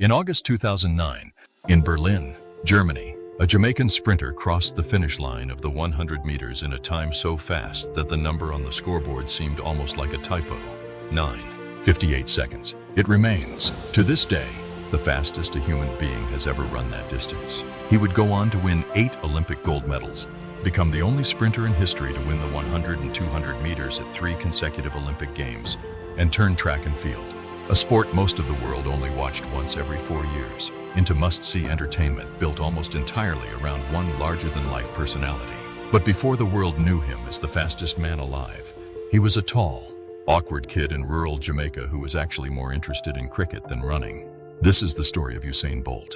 In August 2009, in Berlin, Germany, a Jamaican sprinter crossed the finish line of the 100 meters in a time so fast that the number on the scoreboard seemed almost like a typo. 9:58 seconds. It remains, to this day, the fastest a human being has ever run that distance. He would go on to win 8 Olympic gold medals, become the only sprinter in history to win the 100 and 200 meters at 3 consecutive Olympic Games, and turn track and field, a sport most of the world only watched once every 4 years, into must-see entertainment built almost entirely around one larger-than-life personality. But before the world knew him as the fastest man alive, he was a tall, awkward kid in rural Jamaica who was actually more interested in cricket than running. This is the story of Usain Bolt.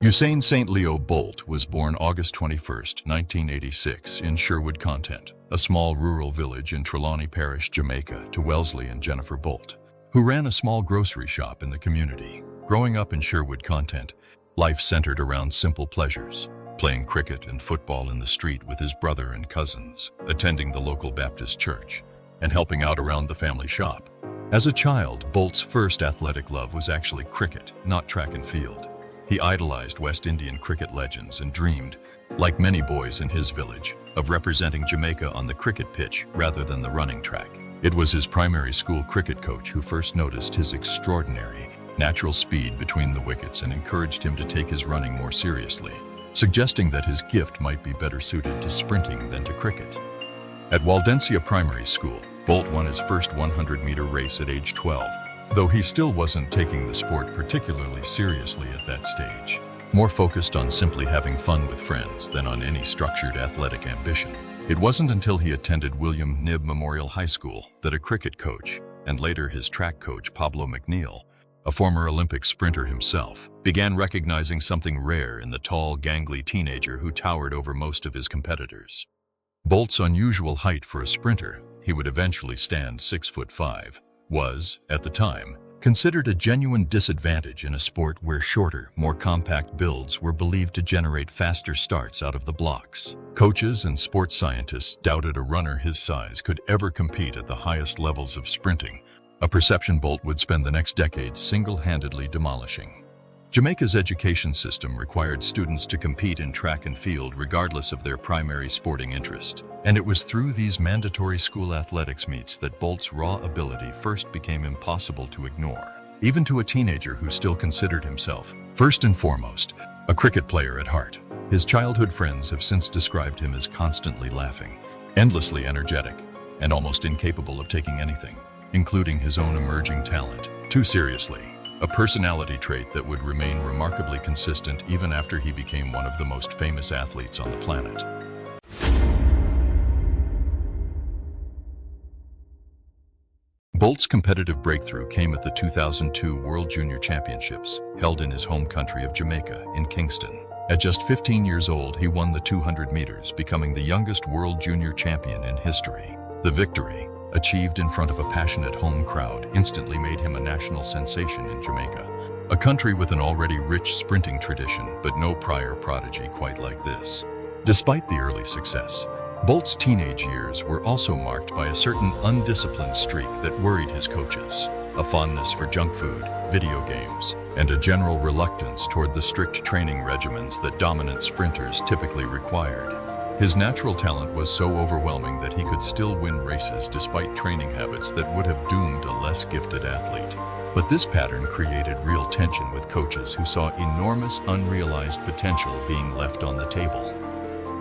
Usain St. Leo Bolt was born August 21, 1986, in Sherwood-Content, a small rural village in Trelawney Parish, Jamaica, to Wellesley and Jennifer Bolt, who ran a small grocery shop in the community. Growing up in Sherwood-Content, life centered around simple pleasures, playing cricket and football in the street with his brother and cousins, attending the local Baptist church, and helping out around the family shop. As a child, Bolt's first athletic love was actually cricket, not track and field. He idolized West Indian cricket legends and dreamed, like many boys in his village, of representing Jamaica on the cricket pitch rather than the running track. It was his primary school cricket coach who first noticed his extraordinary, natural speed between the wickets and encouraged him to take his running more seriously, suggesting that his gift might be better suited to sprinting than to cricket. At Waldensia Primary School, Bolt won his first 100-meter race at age 12, though he still wasn't taking the sport particularly seriously at that stage, more focused on simply having fun with friends than on any structured athletic ambition. It wasn't until he attended William Knibb Memorial High School that a cricket coach, and later his track coach Pablo McNeil, a former Olympic sprinter himself, began recognizing something rare in the tall, gangly teenager who towered over most of his competitors. Bolt's unusual height for a sprinter, he would eventually stand 6'5", was, at the time, considered a genuine disadvantage in a sport where shorter, more compact builds were believed to generate faster starts out of the blocks. Coaches and sports scientists doubted a runner his size could ever compete at the highest levels of sprinting, a perception Bolt would spend the next decade single-handedly demolishing. Jamaica's education system required students to compete in track and field regardless of their primary sporting interest, and it was through these mandatory school athletics meets that Bolt's raw ability first became impossible to ignore, even to a teenager who still considered himself, first and foremost, a cricket player at heart. His childhood friends have since described him as constantly laughing, endlessly energetic, and almost incapable of taking anything, including his own emerging talent, too seriously. A personality trait that would remain remarkably consistent even after he became one of the most famous athletes on the planet. Bolt's competitive breakthrough came at the 2002 World Junior Championships, held in his home country of Jamaica, in Kingston. At just 15 years old, he won the 200 meters, becoming the youngest World Junior champion in history. The victory, achieved in front of a passionate home crowd, instantly made him a national sensation in Jamaica, a country with an already rich sprinting tradition, but no prior prodigy quite like this. Despite the early success, Bolt's teenage years were also marked by a certain undisciplined streak that worried his coaches, a fondness for junk food, video games, and a general reluctance toward the strict training regimens that dominant sprinters typically required. His natural talent was so overwhelming that he could still win races despite training habits that would have doomed a less gifted athlete. But this pattern created real tension with coaches who saw enormous unrealized potential being left on the table.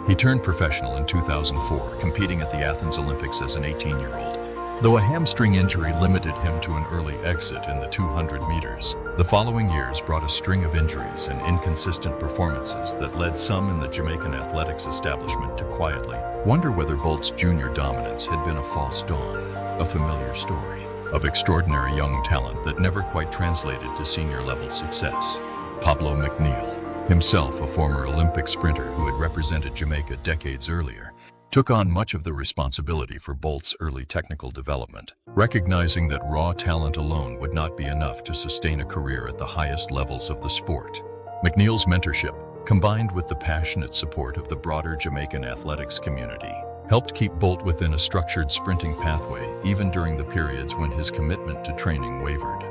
He turned professional in 2004, competing at the Athens Olympics as an 18-year-old, though a hamstring injury limited him to an early exit in the 200 meters. The following years brought a string of injuries and inconsistent performances that led some in the Jamaican athletics establishment to quietly wonder whether Bolt's junior dominance had been a false dawn, a familiar story of extraordinary young talent that never quite translated to senior-level success. Pablo McNeil, himself a former Olympic sprinter who had represented Jamaica decades earlier, took on much of the responsibility for Bolt's early technical development, recognizing that raw talent alone would not be enough to sustain a career at the highest levels of the sport. McNeil's mentorship, combined with the passionate support of the broader Jamaican athletics community, helped keep Bolt within a structured sprinting pathway even during the periods when his commitment to training wavered.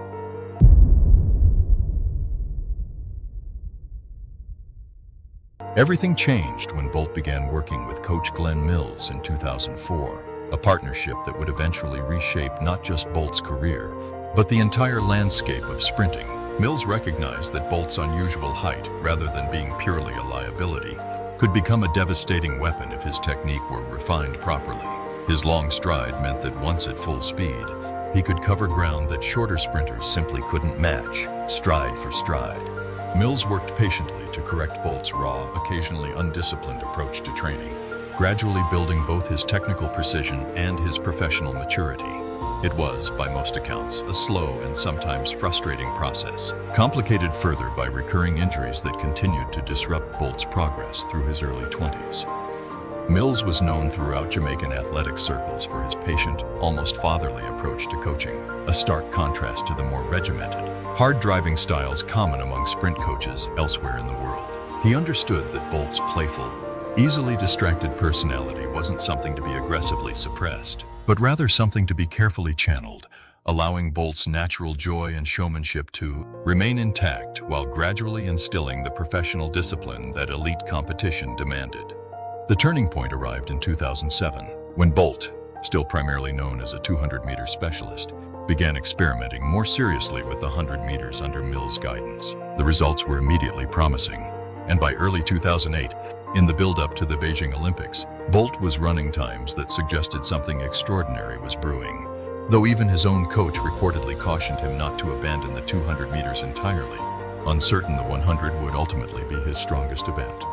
Everything changed when Bolt began working with coach Glenn Mills in 2004, a partnership that would eventually reshape not just Bolt's career, but the entire landscape of sprinting. Mills recognized that Bolt's unusual height, rather than being purely a liability, could become a devastating weapon if his technique were refined properly. His long stride meant that once at full speed, he could cover ground that shorter sprinters simply couldn't match, stride for stride. Mills worked patiently to correct Bolt's raw, occasionally undisciplined approach to training, gradually building both his technical precision and his professional maturity. It was, by most accounts, a slow and sometimes frustrating process, complicated further by recurring injuries that continued to disrupt Bolt's progress through his early 20s. Mills was known throughout Jamaican athletic circles for his patient, almost fatherly approach to coaching, a stark contrast to the more regimented, hard-driving styles common among sprint coaches elsewhere in the world. He understood that Bolt's playful, easily distracted personality wasn't something to be aggressively suppressed, but rather something to be carefully channeled, allowing Bolt's natural joy and showmanship to remain intact while gradually instilling the professional discipline that elite competition demanded. The turning point arrived in 2007, when Bolt, still primarily known as a 200-meter specialist, began experimenting more seriously with the 100 meters under Mills' guidance. The results were immediately promising, and by early 2008, in the build-up to the Beijing Olympics, Bolt was running times that suggested something extraordinary was brewing, though even his own coach reportedly cautioned him not to abandon the 200 meters entirely, uncertain the 100 would ultimately be his strongest event.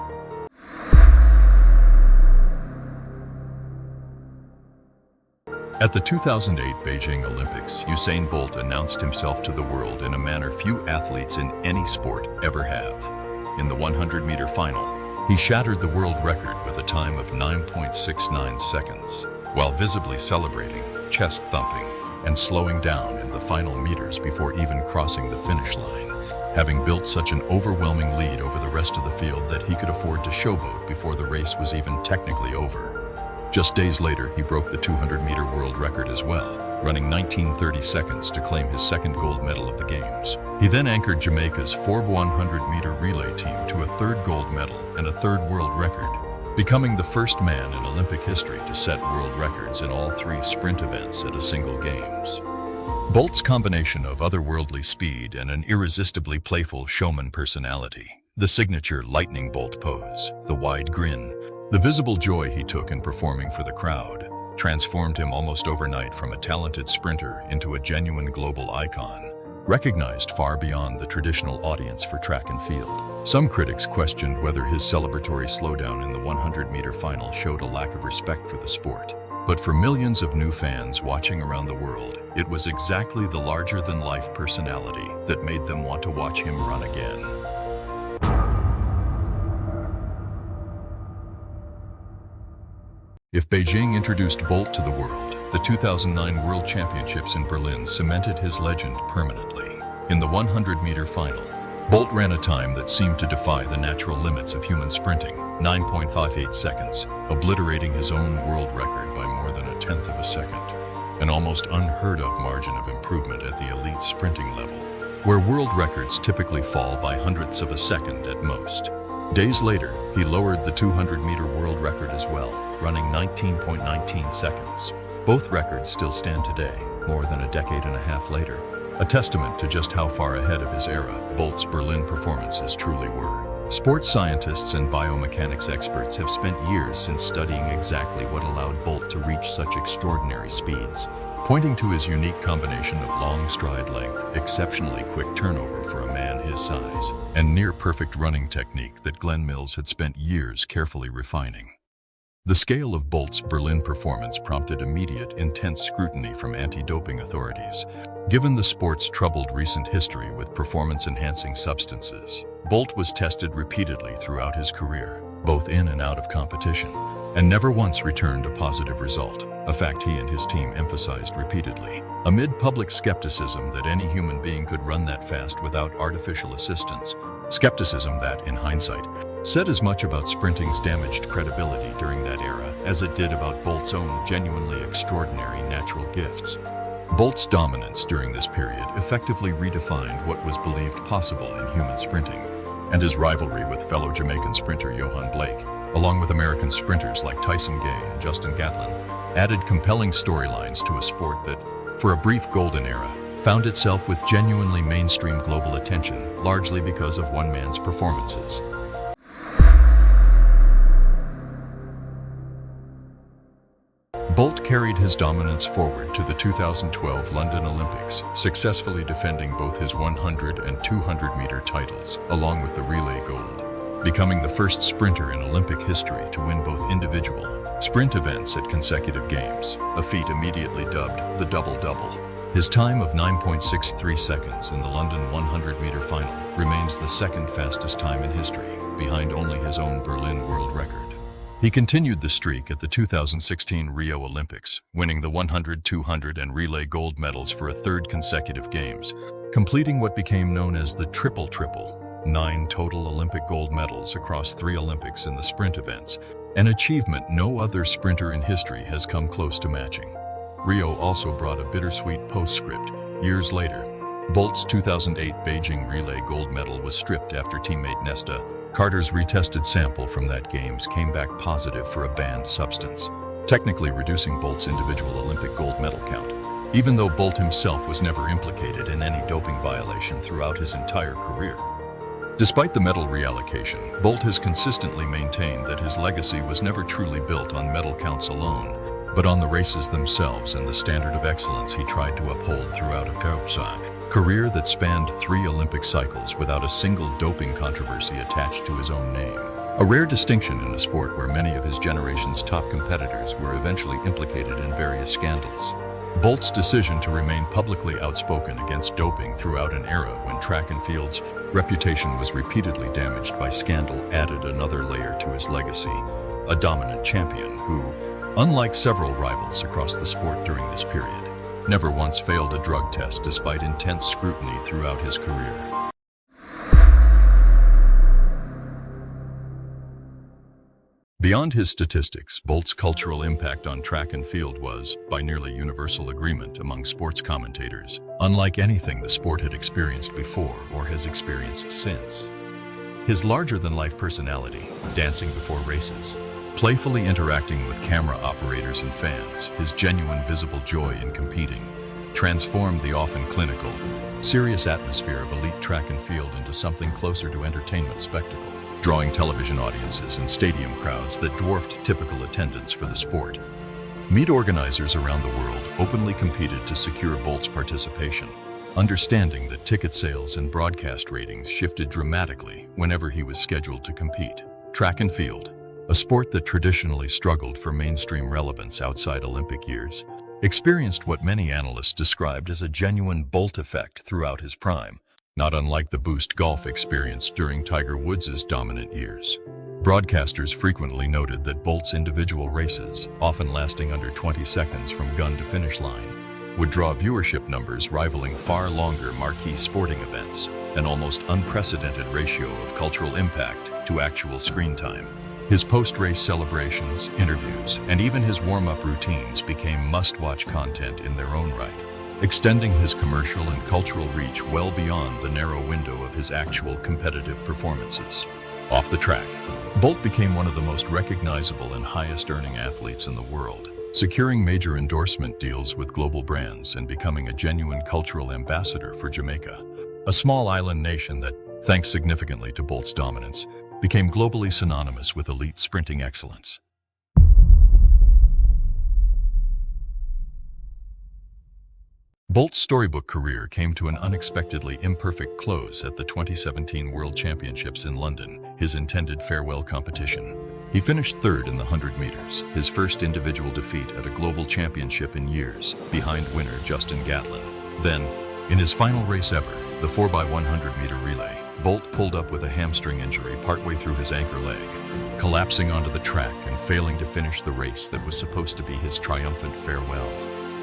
At the 2008 Beijing Olympics, Usain Bolt announced himself to the world in a manner few athletes in any sport ever have. In the 100-meter final, he shattered the world record with a time of 9.69 seconds, while visibly celebrating, chest thumping, and slowing down in the final meters before even crossing the finish line, having built such an overwhelming lead over the rest of the field that he could afford to showboat before the race was even technically over. Just days later, he broke the 200-meter world record as well, running 19:30 seconds to claim his second gold medal of the Games. He then anchored Jamaica's 4x100-meter relay team to a third gold medal and a third world record, becoming the first man in Olympic history to set world records in all three sprint events at a single Games. Bolt's combination of otherworldly speed and an irresistibly playful showman personality, the signature lightning bolt pose, the wide grin, the visible joy he took in performing for the crowd, transformed him almost overnight from a talented sprinter into a genuine global icon, recognized far beyond the traditional audience for track and field. Some critics questioned whether his celebratory slowdown in the 100-meter final showed a lack of respect for the sport. But for millions of new fans watching around the world, it was exactly the larger-than-life personality that made them want to watch him run again. If Beijing introduced Bolt to the world, the 2009 World Championships in Berlin cemented his legend permanently. In the 100-meter final, Bolt ran a time that seemed to defy the natural limits of human sprinting, 9.58 seconds, obliterating his own world record by more than a tenth of a second. An almost unheard-of margin of improvement at the elite sprinting level, where world records typically fall by hundredths of a second at most. Days later, he lowered the 200-meter world record as well, running 19.19 seconds. Both records still stand today, more than a decade and a half later, a testament to just how far ahead of his era Bolt's Berlin performances truly were. Sports scientists and biomechanics experts have spent years since studying exactly what allowed Bolt to reach such extraordinary speeds, pointing to his unique combination of long stride length, exceptionally quick turnover for a man his size, and near-perfect running technique that Glenn Mills had spent years carefully refining. The scale of Bolt's Berlin performance prompted immediate, intense scrutiny from anti-doping authorities, given the sport's troubled recent history with performance-enhancing substances. Bolt was tested repeatedly throughout his career, both in and out of competition, and never once returned a positive result, a fact he and his team emphasized repeatedly. Amid public skepticism that any human being could run that fast without artificial assistance, skepticism that, in hindsight, said as much about sprinting's damaged credibility during that era as it did about Bolt's own genuinely extraordinary natural gifts. Bolt's dominance during this period effectively redefined what was believed possible in human sprinting, and his rivalry with fellow Jamaican sprinter Johan Blake, along with American sprinters like Tyson Gay and Justin Gatlin, added compelling storylines to a sport that, for a brief golden era, found itself with genuinely mainstream global attention, largely because of one man's performances. Bolt carried his dominance forward to the 2012 London Olympics, successfully defending both his 100 and 200-meter titles, along with the relay gold, becoming the first sprinter in Olympic history to win both individual sprint events at consecutive games, a feat immediately dubbed the double-double. His time of 9.63 seconds in the London 100-meter final remains the second fastest time in history, behind only his own Berlin world record. He continued the streak at the 2016 Rio Olympics, winning the 100, 200, and relay gold medals for a third consecutive games, completing what became known as the triple-triple, 9 total Olympic gold medals across 3 Olympics in the sprint events, an achievement no other sprinter in history has come close to matching. Rio also brought a bittersweet postscript. Years later, Bolt's 2008 Beijing relay gold medal was stripped after teammate Nesta Carter's retested sample from that games came back positive for a banned substance, technically reducing Bolt's individual Olympic gold medal count, even though Bolt himself was never implicated in any doping violation throughout his entire career. Despite the medal reallocation, Bolt has consistently maintained that his legacy was never truly built on medal counts alone, but on the races themselves and the standard of excellence he tried to uphold throughout a career that spanned 3 Olympic cycles without a single doping controversy attached to his own name. A rare distinction in a sport where many of his generation's top competitors were eventually implicated in various scandals. Bolt's decision to remain publicly outspoken against doping throughout an era when track and field's reputation was repeatedly damaged by scandal added another layer to his legacy, a dominant champion who, unlike several rivals across the sport during this period, never once failed a drug test despite intense scrutiny throughout his career. Beyond his statistics, Bolt's cultural impact on track and field was, by nearly universal agreement among sports commentators, unlike anything the sport had experienced before or has experienced since. His larger-than-life personality, dancing before races, playfully interacting with camera operators and fans, his genuine visible joy in competing, transformed the often clinical, serious atmosphere of elite track and field into something closer to entertainment spectacle, drawing television audiences and stadium crowds that dwarfed typical attendance for the sport. Meet organizers around the world openly competed to secure Bolt's participation, understanding that ticket sales and broadcast ratings shifted dramatically whenever he was scheduled to compete. Track and field, a sport that traditionally struggled for mainstream relevance outside Olympic years, experienced what many analysts described as a genuine Bolt effect throughout his prime, not unlike the boost golf experienced during Tiger Woods' dominant years. Broadcasters frequently noted that Bolt's individual races, often lasting under 20 seconds from gun to finish line, would draw viewership numbers rivaling far longer marquee sporting events, an almost unprecedented ratio of cultural impact to actual screen time. His post-race celebrations, interviews, and even his warm-up routines became must-watch content in their own right, extending his commercial and cultural reach well beyond the narrow window of his actual competitive performances. Off the track, Bolt became one of the most recognizable and highest-earning athletes in the world, securing major endorsement deals with global brands and becoming a genuine cultural ambassador for Jamaica, a small island nation that, thanks significantly to Bolt's dominance, became globally synonymous with elite sprinting excellence. Bolt's storybook career came to an unexpectedly imperfect close at the 2017 World Championships in London, his intended farewell competition. He finished third in the 100 meters, his first individual defeat at a global championship in years, behind winner Justin Gatlin. Then, in his final race ever, the 4x100-meter relay, Bolt pulled up with a hamstring injury partway through his anchor leg, collapsing onto the track and failing to finish the race that was supposed to be his triumphant farewell.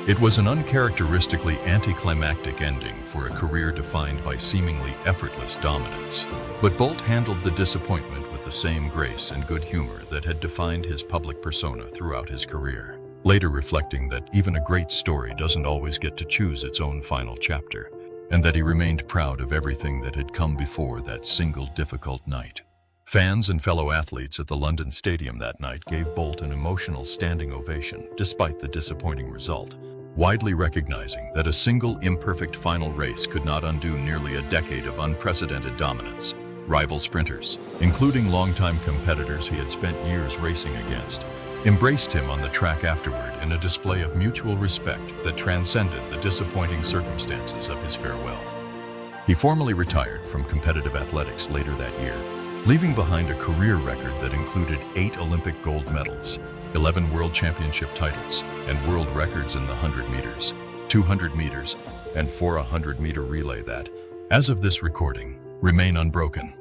It was an uncharacteristically anticlimactic ending for a career defined by seemingly effortless dominance. But Bolt handled the disappointment with the same grace and good humor that had defined his public persona throughout his career, later reflecting that even a great story doesn't always get to choose its own final chapter, and that he remained proud of everything that had come before that single difficult night. Fans and fellow athletes at the London Stadium that night gave Bolt an emotional standing ovation despite the disappointing result, widely recognizing that a single imperfect final race could not undo nearly a decade of unprecedented dominance. Rival sprinters, including longtime competitors he had spent years racing against, embraced him on the track afterward in a display of mutual respect that transcended the disappointing circumstances of his farewell. He formally retired from competitive athletics later that year, leaving behind a career record that included 8 Olympic gold medals, 11 World Championship titles, and world records in the 100 meters, 200 meters, and 400-meter relay that, as of this recording, remain unbroken.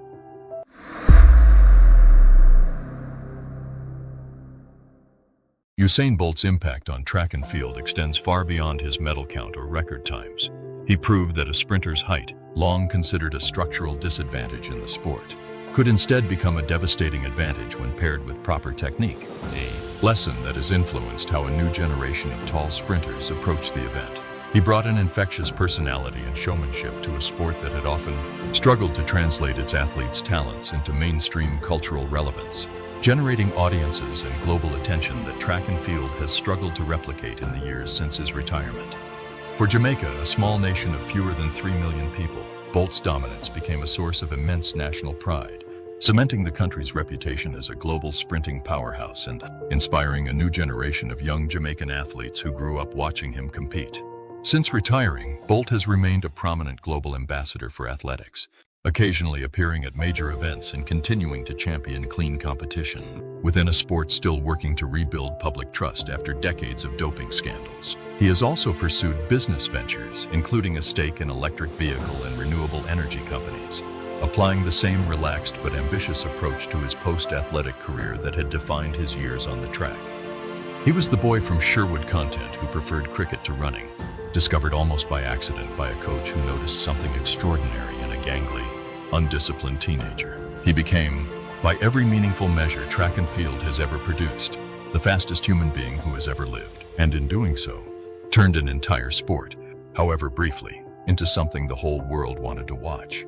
Usain Bolt's impact on track and field extends far beyond his medal count or record times. He proved that a sprinter's height, long considered a structural disadvantage in the sport, could instead become a devastating advantage when paired with proper technique, a lesson that has influenced how a new generation of tall sprinters approach the event. He brought an infectious personality and showmanship to a sport that had often struggled to translate its athletes' talents into mainstream cultural relevance, generating audiences and global attention that track and field has struggled to replicate in the years since his retirement. For Jamaica, a small nation of fewer than 3 million people, Bolt's dominance became a source of immense national pride, cementing the country's reputation as a global sprinting powerhouse and inspiring a new generation of young Jamaican athletes who grew up watching him compete. Since retiring, Bolt has remained a prominent global ambassador for athletics, occasionally appearing at major events and continuing to champion clean competition within a sport still working to rebuild public trust after decades of doping scandals. He has also pursued business ventures, including a stake in electric vehicle and renewable energy companies, applying the same relaxed but ambitious approach to his post-athletic career that had defined his years on the track. He was the boy from Sherwood Content who preferred cricket to running, discovered almost by accident by a coach who noticed something extraordinary in a gangly, undisciplined teenager. He became, by every meaningful measure track and field has ever produced, the fastest human being who has ever lived, and in doing so, turned an entire sport, however briefly, into something the whole world wanted to watch.